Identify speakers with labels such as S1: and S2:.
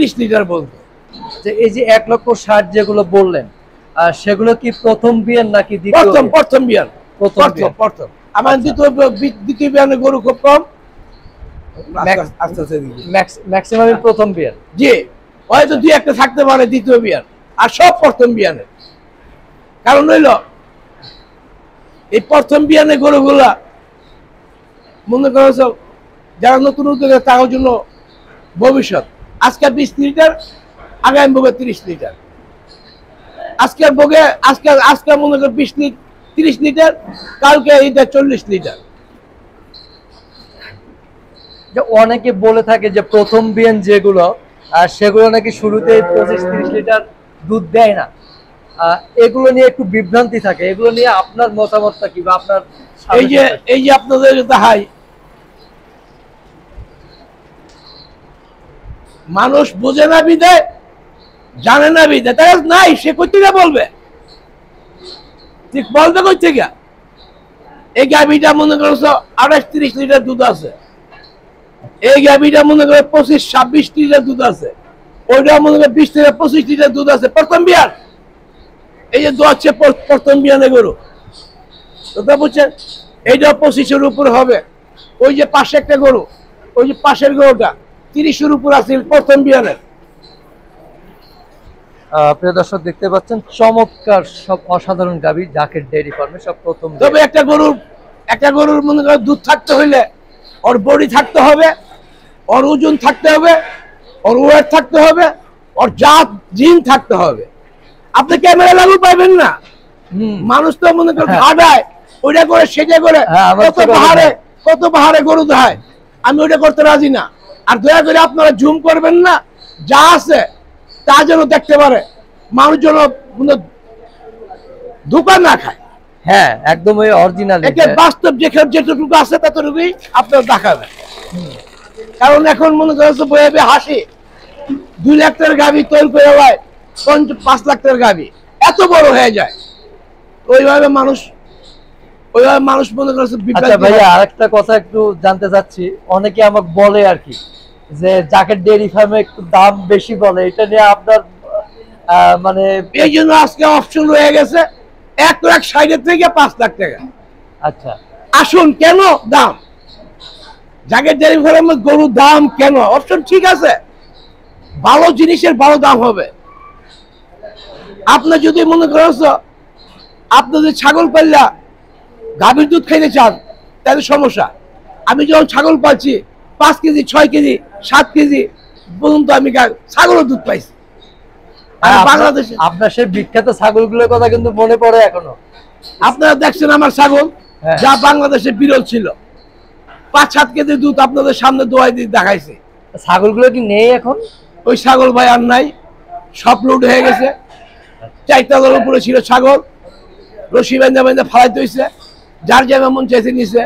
S1: 30 litre বলতো।
S2: যে এই যে 1,60,000 যেগুলো বললেন সেগুলো কি প্রথম বিয়ান নাকি দ্বিতীয়?
S1: প্রথম বিয়ান। প্রথম আমার দ্বিতীয় বিয়ানের গরু খুব কম,
S2: ম্যাক্সিমাম প্রথম বিয়ান।
S1: জি, হয়তো দুই একটা থাকতে পারে দ্বিতীয় বিয়ান, আর সব প্রথম বিয়ানের। কারণ হইল এই প্রথম বিয়ানের গরুগুলা মনে করো যারা নতুন উদ্যোগে তার জন্য ভবিষ্যৎ। আজকে 20 লিটার, আগামী ভোগে 30 লিটার। আজকের ভোগে আজকে মনে করো 30 লিটার, কালকে এইটা 40 লিটার।
S2: অনেকে বলে থাকে যে প্রথম বিয়ান যেগুলো সেগুলো নাকি শুরুতে 25-30 লিটার দুধ দেয় না। এগুলো নিয়ে একটু বিভ্রান্তি থাকে, এগুলো নিয়ে আপনার মতামতটা কি বা আপনার?
S1: এই যে আপনাদের দেখাই, মানুষ বোঝে না বিদায়, জানে না বিদায়, তাই নাই সে কোথেকে বলবে? ঠিক বলবে কোথেকে? এই গাভীটা মনে করছো 28-30 লিটার দুধ আছে, এই গাভীটা মনে করে 25-26 লিটার দুধ আছে, ওইটা মনে করে 20-25 লিটার দুধ আছে। প্রথম বিয়ান, এই যে দোয়াচ্ছে প্রথম বিয়ানে গরু, কথা বুঝছেন? এইটা 25-এর উপর হবে। ওই যে পাশে একটা গরু, ওই যে পাশের গরুটা 30-এর উপর আছে প্রথম বিয়ানের।
S2: প্রিয় দর্শক দেখতে পাচ্ছেন চমৎকার সব অসাধারণ গাভী জাকের ডেইরি ফার্মে সব প্রথম।
S1: তবে একটা গরুর মনে করেন দুধ থাকতে হইলে ওর বডি থাকতে হবে, ওর ওজন থাকতে হবে, ওর ওয়েট থাকতে হবে, ওর জাত জিন থাকতে হবে। আপনি ক্যামেরা লাগু পাইবেন না। মানুষ তো মনে করেন খাটায়, ওইটা করে সেটা করে কত পাহাড়ে গরু দেখায়। আমি ওইটা করতে রাজি না। আর দয়া করে আপনারা জুম করবেন না, যা আছে তা যেন দেখতে পারে, মানুষ যেন ধোঁকা না খায়।
S2: হ্যাঁ, একদম ওই অরিজিনাল
S1: বাস্তব যেটুকু আছে ততটুকুই আপনারা দেখাবেন। কারণ এখন মনে করছে বইবে হাসি 2 লাখ টাকার গাভী তৈরি করে হয় 5 লাখ টাকার গাভী এত বড় হয়ে যায়। ওইভাবে মানুষ মনে করছে।
S2: আচ্ছা ভাইয়া, আরেকটা কথা একটু জানতে চাচ্ছি, অনেকে আমাকে বলে আর কি যে জাকের ডেইরি ফার্মে একটু দাম বেশি বলে, এটা নিয়ে আপনার মানে?
S1: এই জন্য আজকে অপশন রয়ে গেছে 1,60,000 থেকে 5 লাখ টাকা।
S2: আচ্ছা,
S1: আসুন কেন দাম? জাকের ডেইরি ফার্মে গরুর দাম কেন? অপশন ঠিক আছে, ভালো জিনিসের ভালো দাম হবে। আপনি যদি মনে করছো আপনি যদি ছাগল পাল্লা গাভীর দুধ খাইতে চান তাহলে সমস্যা। আমি যখন ছাগল পাচ্ছি 5 কেজি 6 কেজি 7 কেজি পর্যন্ত আমি ছাগলের দুধ পাইছি। বাংলাদেশে
S2: আপনার সেই বিখ্যাত ছাগলগুলোর কথা কিন্তু মনে পড়ে এখনো।
S1: আপনারা দেখছেন আমার ছাগল, যা বাংলাদেশে বিরল ছিল, 5-7 কেজি দুধ আপনাদের সামনে দোয়াই দিয়ে দেখাইছে।
S2: ছাগলগুলো কি নেই এখন?
S1: ওই ছাগল ভাই আর নাই, সব লোড হয়ে গেছে। 4 তলার উপরে ছিল ছাগল, রশি বেঁধে ফালাইতে হয়েছে, যার জায়গা মন চাইছে নিছে।